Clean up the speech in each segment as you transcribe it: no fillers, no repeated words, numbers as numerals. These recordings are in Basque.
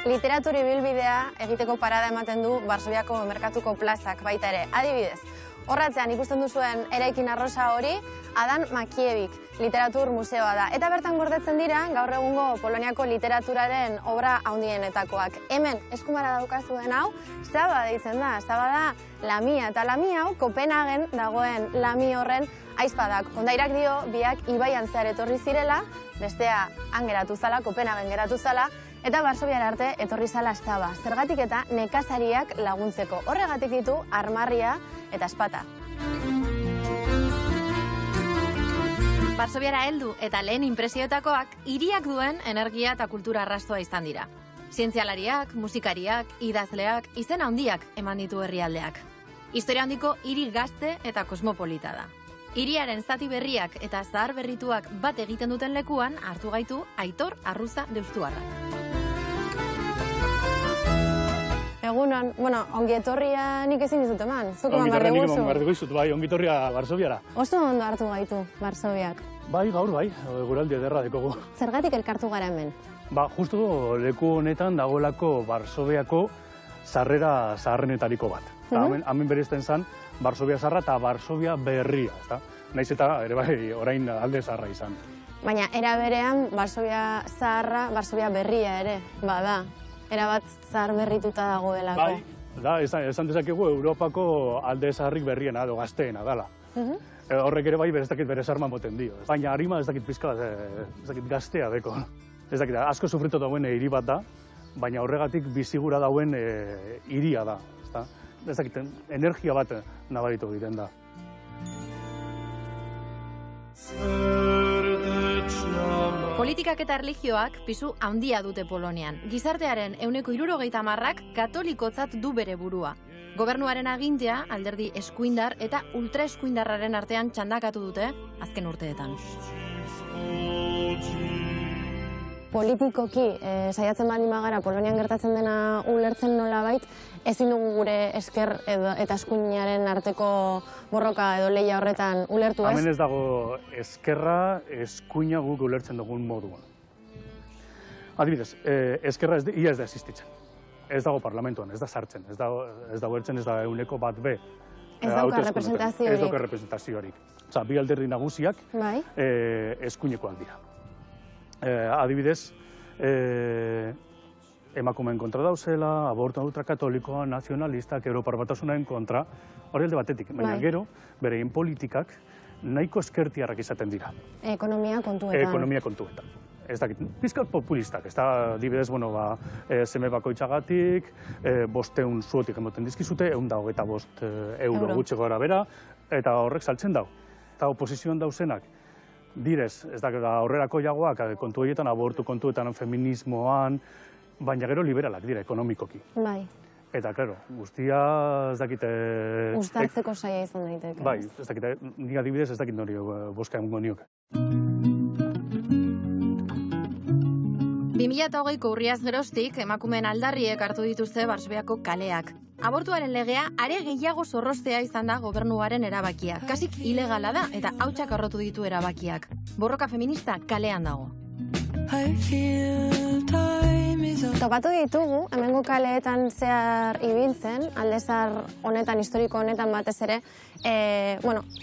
Literaturi bilbidea egiteko parada ematen du Varsoviako merkatuko plazak baita ere. Adibidez, horratzean ikusten duzuen eraikin arrosa hori, Adam Makievik literatur museoa da. Eta bertan gordetzen dira, gaur egungo Poloniako literaturaren obra handienetakoak. Hemen, eskumara daukazuen hau, Saba deitzen da. Saba da Lamia, eta Lamia hau Kopenhagen dagoen Lami horren aizpadak. Kondairak dio, biak ibaian zehar etorri zirela, bestea han geratu zala, Kopenhagen geratu zala, eta Varsoviara arte etorri zala Saba. Zergatik eta nekazariak laguntzeko. Horregatik ditu armarria eta espata. Varsoviara heldu eta lehen inpresioetakoak hiriak duen energia eta kultura arrastoa izan dira. Zientzialariak, musikariak, idazleak, izen handiak eman ditu herrialdeak. Historia handiko hiri gazte eta kosmopolita da. Hiriaren zati berriak eta zahar berrituak bat egiten duten lekuan hartu gaitu Aitor Arruza deustuarra. Egunon, ongi etorria nik ezin dizut eman, zuk eman behar diguzu. Ongi etorria nik bai, ongi etorria Varsoviara. Oso ondo hartu gaitu, Varsoviak. Bai, gaur bai, guraldi ederra dekogu. Zergatik elkartu gara hemen? Justu leku honetan dagoelako Varsoviako sarrera zaharrenetariko bat. Hemen bereizten zen Varsovia zaharra eta Varsovia berria, ezta? Naiz eta ere bai, orain alde zaharra izan. Baina era berean Varsovia zaharra, Varsovia berria ere, bada. Erabat zahar berrituta dagoelako. Bai, esan dezakegu Europako alde zaharrik berriena, edo gazteena dala. Horrek ere bai, ez dakit bere sarman boten dio. Baina harima ez dakit pizka, ez dakit gaztea deko. Ez dakit, asko sufritu dauen hiri bat da, baina horregatik bizigura dauen hiria da. Ez dakit, energia bat nabaritu egiten da. Politikak eta erlijioak pisu handia dute Polonian. Gizartearen 60%ak katolikotzat du bere burua. Gobernuaren agintea alderdi eskuindar eta ultraeskuindarraren artean txandakatu dute azken urteetan. Politikoki, saiatzen baldin bagara Polonian gertatzen dena ulertzen nolabait, ezin dugu gure esker eta eskuinaren arteko borroka edo lehia horretan ulertu ez? Hemen ez dago eskerra eskuina guk ulertzen dugun moduan. Adibidez, eskerra ia ez da existitzen. Ez dago parlamentuan, ez da sartzen, ez dago ertzen, ez da euneko bat be. Ez dauka representaziorik. Ez dauka representaziorik. Bi alderdi nagusiak eskuinekoak dira. Adibidez, emakumeen kontra dauzela, abortu ultrakatolikoa, nazionalistak, Europar Batasunaren kontra, hori alde batetik, baina gero, berein politikak nahiko eskertiarrak izaten dira. Ekonomia kontuetan. Ez dakit, pizkat populistak, ez da, adibidez, seme bakoitzagatik, 500 zuotik emoten dizkizute, 125 euro gutxi gora bera, eta horrek saltzen dau. Eta oposizioan dauzenak, direz, ez da, aurrerako jagoak kontu horietan, abortu kontuetan, feminismoan, baina gero liberalak dira, ekonomikoki. Bai. Eta, klaro, guztia, ez dakite... Uztartzeko saia izan daiteke. Bai, ez dakite, nik adibidez ez dakit nori boska emango niok. 2008ko urriaz geroztik, emakumeen aldarriek hartu dituzte Varsoviako kaleak. Abortuaren legea are gehiago zorroztea izan da gobernuaren erabakia. Kasik ilegala da eta hautsak arrotu ditu erabakiak. Borroka feminista kalean dago. Topatu ditugu, hemengo kaleetan zehar ibiltzen, aldezar honetan, historiko honetan batez ere,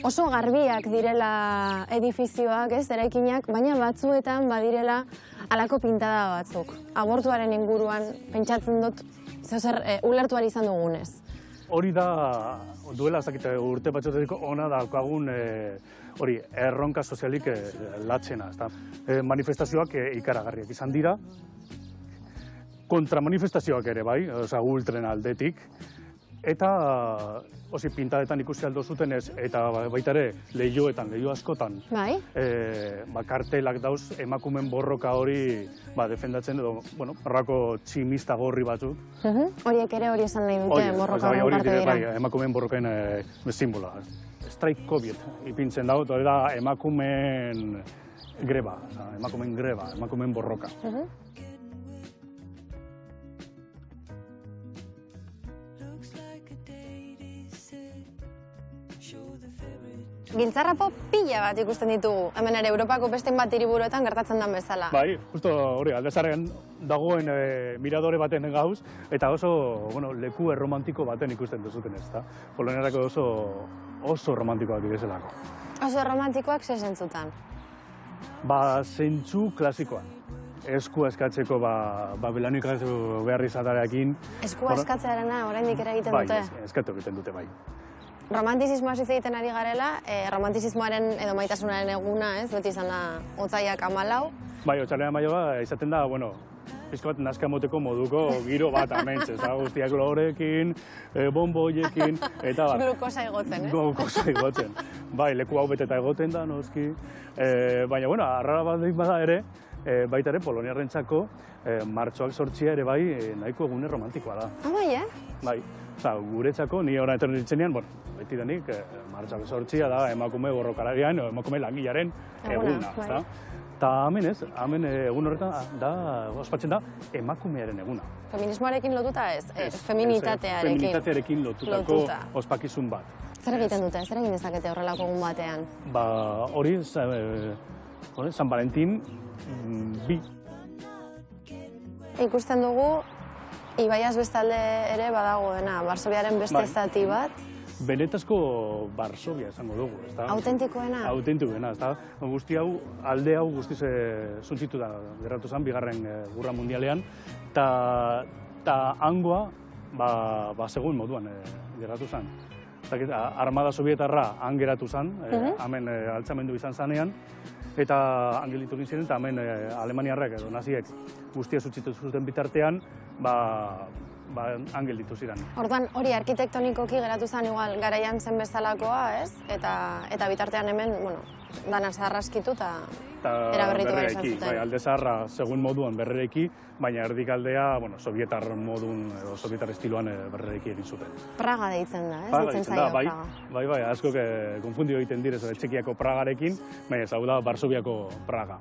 oso garbiak direla edifizioak, eraikinak, baina batzuetan badirela halako pintada batzuk. Abortuaren inguruan pentsatzen dut, zer ulertuari izan dugunez. Hori da, duela urte batzuetako ona daukagun erronka sozialik latzena. Manifestazioak ikaragarriak izan dira, kontramanifestazioak ere bai, ultren aldetik, eta pintadetan ikusi aldo zutenez, eta baita ere lehioetan, lehio askotan, kartelak dauz emakumen borroka hori defendatzen edo, horrako tximista gorri batzuk. Horiek ere hori esan nahi dute borroka horren parte dira. Emakumen borrokaen simbola. Strike Kobiet ipintzen dago, hori da emakumen greba, emakumen borroka. Giltzarrapo pila bat ikusten ditugu, hemen ere Europako beste bat hiriburuetan gertatzen den bezala. Bai, justo hori, aldezarrean dagoen miradore baten gauz, eta oso leku erromantiko baten ikusten duzuten ez da. Poloniarrako oso romantikoak direzelako. Oso romantikoak ze zentzutan? Zentzu klasikoan. Eskua eskatzeko belanik behar izatarekin. Eskua eskatzearena oraindik ere egiten dute? Bai, eskatu egiten dute, bai. Romantizismoaz hitz egiten ari garela, romantizismoaren edo maitasunaren eguna, ez? Beti izan da otsaiak 14. Bai, otsailean maioa izaten da, pizka bat naska moteko moduko giro bat amentz, ez da, guztiak lorekin, bomboiekin, eta bat. Glukosa igotzen, ez? Glukosa igotzen. Bai, leku hau beteta egoten da, noski. Baina, arrara bat bada ere, baita ere, poloniarrentzako, martxoak 8 ere bai, nahiko egune romantikoa da. Bai, Bai, guretzako, ni horra etorri ditzenean, beti denik, martxoak 8 da, emakume borrokalarian, emakume langilaren eguna, ezta? Eta hemen ez, hemen egun horretan ospatzen da emakumearen eguna. Feminismoarekin lotuta ez? Feminitatearekin. Feminitatearekin lotutako ospakizun bat. Zer egiten dute? Zer egin dezakete horrelako egun batean? Hori, San Valentin, bi. Ikusten dugu, Ibaiaz bestalde ere badagoena, Varsoviaren beste zati bat. Benetazko Varsovia esango dugu, ez da? Autentikoena? Autentikoena, ez da? Guzti hau, alde hau guztiz zuntzitu da, gerratu zen, bigarren Gerra Mundialean, eta hangoa, segun moduan gerratu zen. Armada Sovietarra han geratu zen, hemen altzamendu izan zanean, eta angelitu egin ziren, eta hemen Alemaniarrek edo naziek guztia zuntzitu zuten bitartean, angel ditu ziren. Orduan, hori arkitektonikoki geratu zen igual garaian zen bezalakoa, ez? Eta bitartean hemen, dana zaharraskitu eta eraberritu behar izan zuten. Bai, alde zaharra segun moduan berrereki, baina erdikaldea, sovietar modun edo sovietar estiloan berrereki egin zuten. Praga deitzen da, ez? Praga deitzen da, bai, askok konfundio egiten direz, Txekiako Pragarekin, baina ez hau da Varsoviako Praga.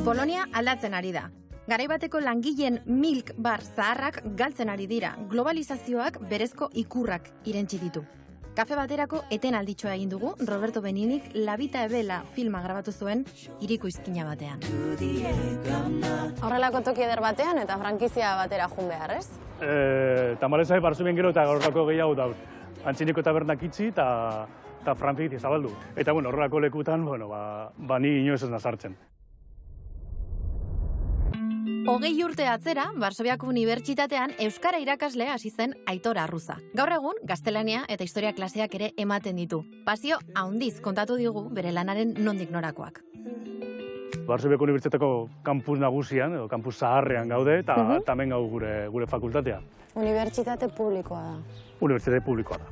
Polonia aldatzen ari da. Garaibateko langileen milk bar zaharrak galtzen ari dira, globalizazioak berezko ikurrak irentsi ditu. Kafe baterako eten alditxoa egin dugu, Roberto Beninik La Vita e Bella filma grabatu zuen hiriko izkina batean. Horrelako toki eder batean eta frankizia batera jun behar, ez? Tamaleza Varsovien gero eta gaurrako gehiago da. Antzineko tabernak itxi eta frankizia zabaldu. Eta horrelako lekutan, ni inoiz ez nazartzen. 20 urte atzera, Varsoviako Unibertsitatean Euskara irakasle hasi zen Aitor Arruza. Gaur egun, gaztelania eta historia klaseak ere ematen ditu. Pasio handiz kontatu digu bere lanaren nondik norakoak. Varsoviako Unibertsitateko kampus nagusian, edo kampus zaharrean gaude, eta hemen gau gure fakultatea. Unibertsitate publikoa da. Unibertsitate publikoa da.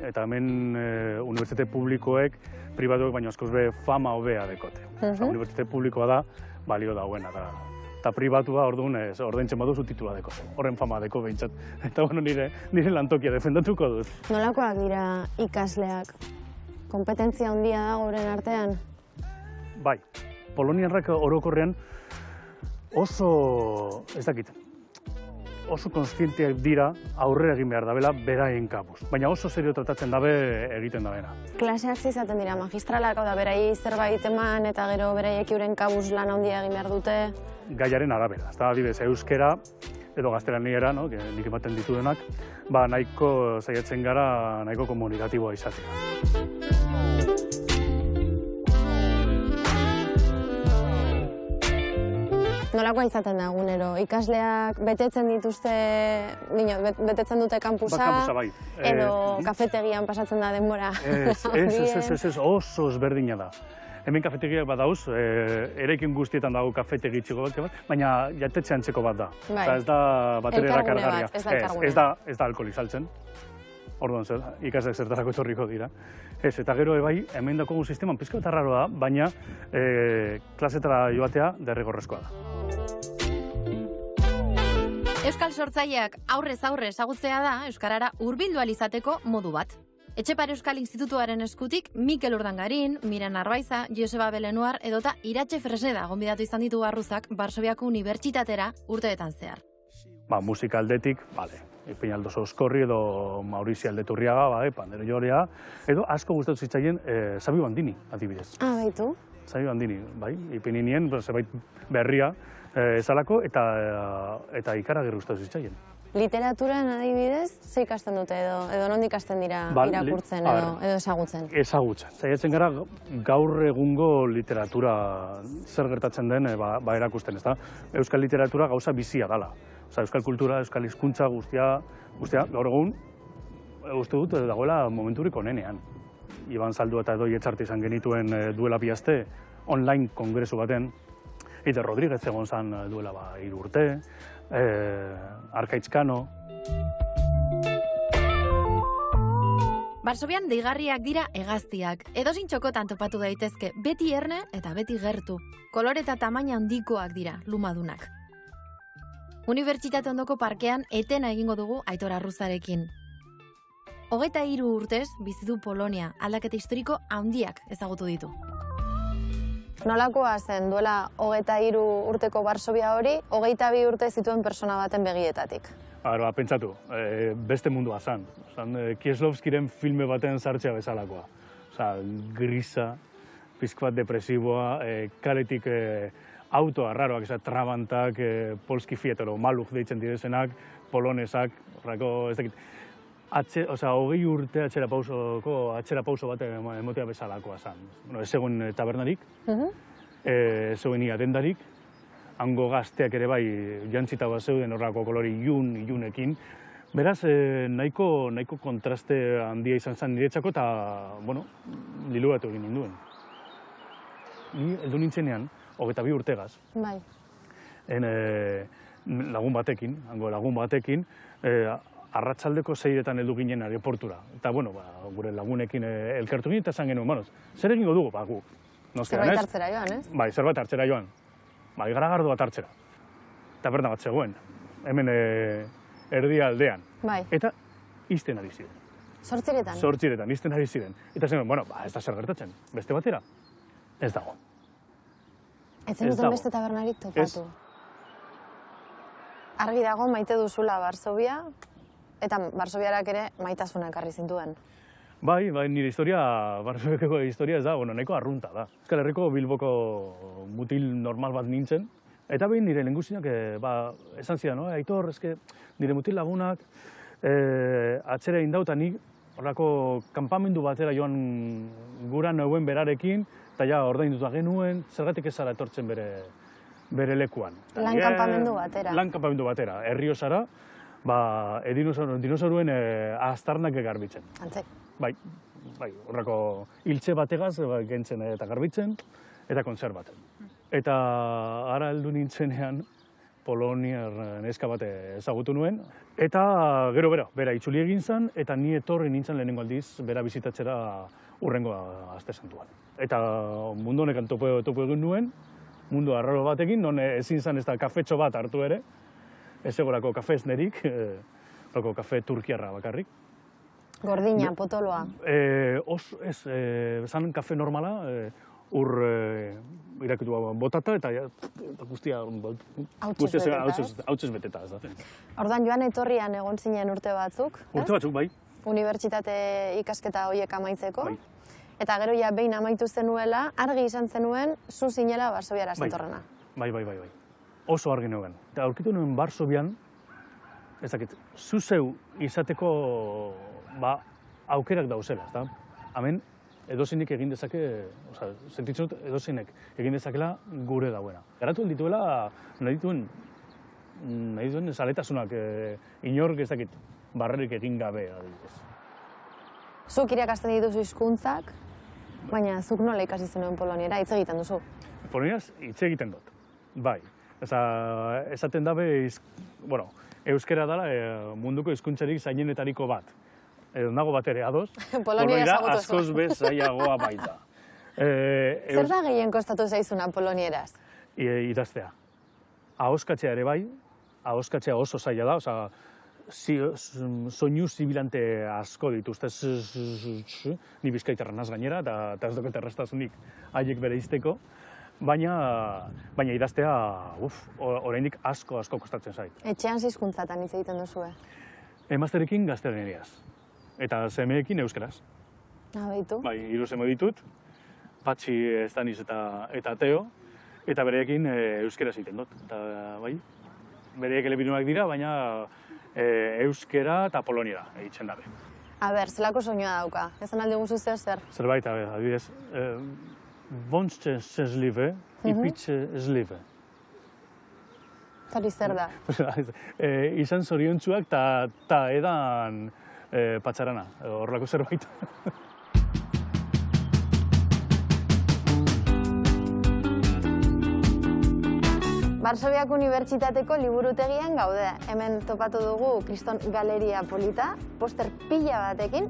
Eta hemen unibertsitate publikoek, pribatuek baino askoz be fama hobea dekote. Unibertsitate publikoa da, balio dauena da. Eta pribatua orduan ordaintzen baduzu titula deko. Horren fama deko behintzat. Eta nire lantokia defendatuko dut. Nolakoak dira ikasleak? Kompetentzia handia da goren artean? Bai, poloniarrak orokorrean oso, oso konstienteak dira aurrera egin behar dabela beraien kabuz. Baina oso serio tratatzen dabe egiten dabena. Klaseak izaten dira magistralak, da berai zerbait eman eta gero beraiek euren kabuz lan handia egin behar dute? Gaiaren arabera, adibidez euskera edo gaztelaniera, nik ematen ditudenak, nahiko saiatzen gara nahiko komunikatiboa izatea. Nolakoa izaten da egunero? Ikasleak betetzen dituzte, betetzen dute kampusa? Kampusa, bai. Edo kafetegian pasatzen da denbora? Ez, oso ezberdina da. Hemen kafetegiak bat dauz, eraikin guztietan dago kafetegi txiko bat, baina jatetxe antzeko bat da. Ez da batere erakargarria. Ez da alkohol izaltzen. Orduan zer, ikasleak zertarako etorriko dira. Eta gero hemen dakogun sisteman pizka eta raroa da, baina klasetara joatea derrigorrezkoa da. Euskal sortzaileak aurrez aurre ezagutzea da euskarara hurbildu ahal izateko modu bat. Etxepare Euskal Institutuaren eskutik Mikel Urdangarin, Miren Arbaiza, Joseba Belenuar edota Iratxe Fresneda gonbidatu izan ditu Arruzak Varsoviako Unibertsitatera urteetan zehar. Musika aldetik, Peñaldo Soskorri edo Maurizio Aldeturriaga, Pandero Jorea, edo asko gustatu zitzaien Sabio Bandini, adibidez. Baitu? Sabio Bandini, ipini nien, zerbait berria, Ezalako eta ikaragarri gustatu zitzaien. Literaturan adibidez, ze ikasten dute edo nondik ikasten dira irakurtzen edo ezagutzen? Ezagutzen. Saiatzen gara gaur egungo literatura zer gertatzen den erakusten, ezta? Euskal literatura gauza bizia dela. Euskal kultura, euskal hizkuntza guztia gaur egun uste dut dagoela momenturik onenean. Iban Zaldua eta Edoi Etxarte izan genituen duela 2 aste online kongresu baten, Eider Rodríguez egon zan duela 3 urte, Arkaitz Kano. Varsovian deigarriak dira hegaztiak. Edozein txokotan topatu daitezke, beti erne eta beti gertu. Kolore eta tamaina handikoak dira, lumadunak. Unibertsitate ondoko parkean etena egingo dugu Aitor Arruzarekin. 23 urtez bizi du Polonia, aldaketa historiko handiak ezagutu ditu. Nolakoa zen duela 23 urteko Varsovia hori, 22 urte zituen persona baten begietatik? Pentsatu, beste mundua zan. Kieslowskiren filme baten sartzea bezalakoa. Grisa, pizk bat depresiboa, kaletik auto arraroak, trabantak, polski fietero, maluk deitzen direzenak, polonesak, horrako, ez dakit. 20 urte atzera pauso bat emotea bezalakoa zan. Ez zegoen tabernarik, ez zegoen dendarik, hango gazteak ere bai jantzita bat zeuden horrako kolori ilunekin. Beraz, nahiko kontraste handia izan zen niretzako eta, liluatu egin ninduen. Ni heldu nintzenean, 22 urtegaz, lagun batekin, arratsaldeko 6etan heldu ginen aeroportura. Eta, gure lagunekin elkartu ginen eta esan genuen, zer egingo dugu? Gu. Zerbait hartzera joan, ez? Bai, zerbait hartzera joan. Garagardo bat hartzera. Taberna bat zegoen. Hemen erdia aldean. Eta izten ari ziren. 8etan? 8etan, izten ari ziren. Eta zen, ez da zer gertatzen. Beste batera? Ez dago. Ez zenuten beste tabernarik topatu? Argi dago maite duzula Varsovia, eta Varsoviarak ere maitasuna ekarri zintuen. Bai, nire historia, Varsoviako historia ez da, nahiko arrunta da. Euskal Herriko Bilboko mutil normal bat nintzen, eta behin nire lehengusinak esan zidan, Aitor, nire mutil lagunak atzera indau eta nik horrako kanpamendu batera joan gura neuen berarekin, eta ja ordainduta genuen, zergatik ez zara etortzen bere lekuan. Lan kanpamendu batera. Lan kanpamendu batera. Herriosara, dinosauruen aztarnak garbitzen. Antze. Bai, horrako hiltze bategaz gentzen eta garbitzen, eta konserbatzen. Eta ara heldu nintzenean, Poloniar neska bat ezagutu nuen, eta gero bera itzuli egin zen, eta ni etorri nintzen lehenengo aldiz, bera bizitatzera urrengo aste santuan. Eta mundu honekan topo egin nuen, mundu arraro batekin, non ezin zen ez da kafetxo bat hartu ere, ez egorako kafe esnerik, kafe turkiarra bakarrik. Gordina, potoloa? Zan kafe normala, irakitu botata eta guztia hautsez beteta. Ordan joan etorrian egon zinen urte batzuk, ez? Urte batzuk, bai. Unibertsitate ikasketa horiek amaitzeko. Eta gero ja behin amaitu zenuela, argi izan zenuen, zu zinela Varsoviara zetorrena. Bai. Oso argi nuen. Eta aurkitu nuen Varsovian, ez dakit, zu zeu izateko aukerak dauzela, ez da? Hemen, edozinek egin dezake, sentitzen dut edozinek egin dezakela gure dauena. Garatu dituela nahi dituen zaletasunak, inork ez dakit, barrerik egin gabe, adibidez. Zuk irakasten dituzu hizkuntzak, baina zuk nola ikasi zenuen poloniera, hitz egiten duzu? Polonieraz hitz egiten dut, bai. Esaten dabe, euskera dela munduko hizkuntzarik zainenetariko bat. Nago bat ere ados, polonieraz askoz bez zailagoa baita. Zer da gehien kostatu zaizuna polonieraz? Idaztea. Ahoskatzea ere bai, ahoskatzea oso zaila da, soinu zibilante asko dituzte, ni bizkaitarra naz gainera, eta ez doket errastasunik haiek bere izteko, baina idaztea, oraindik asko kostatzen zait. Etxean hizkuntzatan hitz egiten duzue? Emazterekin gaztelaniaz, eta semeekin euskeraz. Beitu? Bai, 3 seme ditut, Patxi, Estaniz eta Teo, eta bereekin euskera egiten dut. Bai, bereek elebidunak dira, baina euskera eta poloniera egiten dabe. Aber, zelako soinua dauka? Ezan aldi guzu zer? Zerbait, adibidez, bontxe zeslibe, ipitxe eslibe. Hori zer da? Izan zoriontsuak eta edan patxarana, horrelako zerbait. Varsoviako Unibertsitateko liburutegian gaude. Hemen topatu dugu Kriston Galeria polita, poster pila batekin.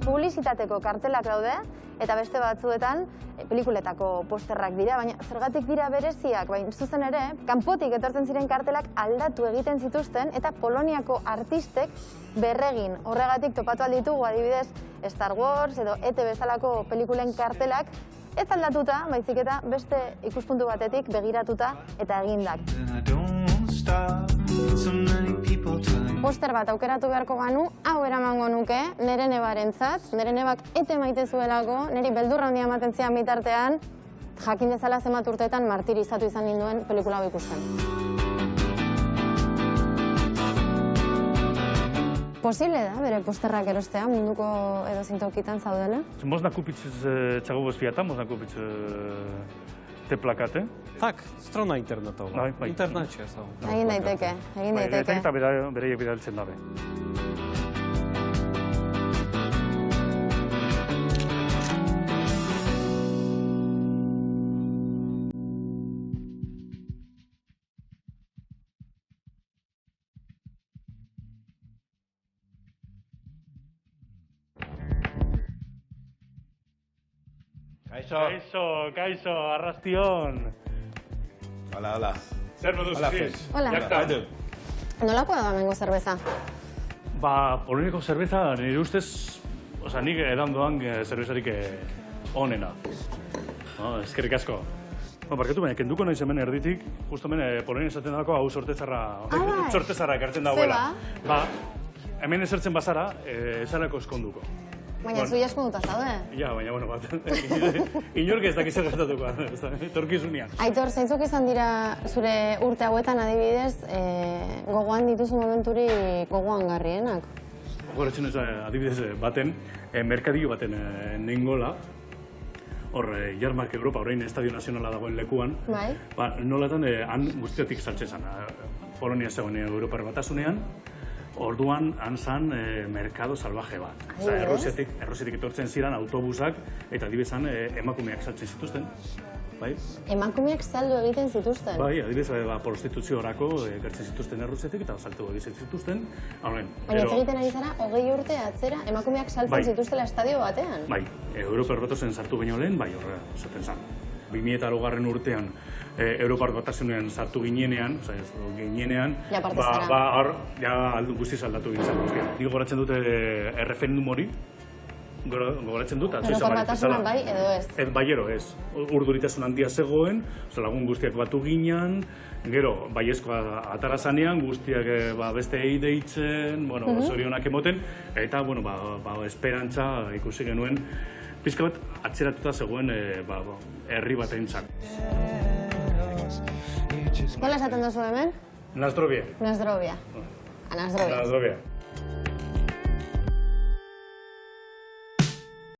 Publizitateko kartelak daude, eta beste batzuetan pelikuletako posterrak dira, baina zergatik dira bereziak, baina zuzen ere, kanpotik etortzen ziren kartelak aldatu egiten zituzten, eta Poloniako artistek berregin. Horregatik topatu alditugu adibidez Star Wars edo ET bezalako pelikulen kartelak, ez aldatuta, baizik eta beste ikuspuntu batetik begiratuta eta egindak. Poster bat aukeratu beharko ganu, hau eramango nuke, nire nebarentzat, nire nebak ete maite zuelako, niri beldurra handia ematen zian bitartean, jakin dezala zenbat urteetan martirizatu izan ninduen pelikula hau ikusten. Posible da, bere posterrak erostea, munduko edozein tokitan zaudela? Można kupić całego świata, można kupić te plakaty. Tak, strona internetowa. W internecie są. Egin daiteke, egin daiteke. Eta beraiek bidaltzen dabe. Kaixo, arrastion. Hola. Zer moduz, Chris? Hola. Nolakoa da hemengo zerbeza? Poloniako zerbeza, nire ustez, nik edan doan zerbezarik onena. Eskerrik asko. Barkatu, baina kenduko nahiz hemen erditik, justo hemen Polonia esaten dago hau sortezarra ekartzen dagoela. Hemen ezertzen bazara, ezarako eskonduko. Baina zu jaskonduta zaude? Ja, baina, inork ez dakiz gertatuko, etorkizunean. Aitor, zeintzuk izan dira zure urte hauetan adibidez, gogoan dituzu momenturik gogoan garrienak? Gogoratzen ez adibidez baten, merkadio baten nengola, hor, Jarmark Europa, orain Estadio Nazionala dagoen lekuan, nolatan han guztiatik saltzen zen. Polonia zegoen Europar Batasunean, orduan han zan merkado salvaje bat. Errusiatik etortzen ziren autobusak eta adibidezan emakumeak saltzen zituzten. Emakumeak saldu egiten zituzten? Bai, adibidez prostituziorako gertzen zituzten Errusiatik eta saltu egiten zituzten. Baina ez egiten ari zara, 20 urte atzera, emakumeak saltzen zituztela estadio batean? Bai, Europar Batasunean sartu baino lehen, bai horrela esaten zan. 2008 urtean Europar Batasunean sartu ginenean, guztiz aldatu gintzen guztia. Nik gogoratzen dute erreferendum hori, gogoratzen dut, Europar Batasunan bai edo ez? Baiero ez. Urduritasun handia zegoen, lagun guztiak batu ginen, gero, baiezkoa atara zanean, guztiak beste deitzen, zorionak emoten, eta, esperantza ikusi genuen, pizka bat atzeratuta zegoen herri batentzat. Nola esaten duzu hemen? Nazdrovia. Nazdrovia. Nazdrovia.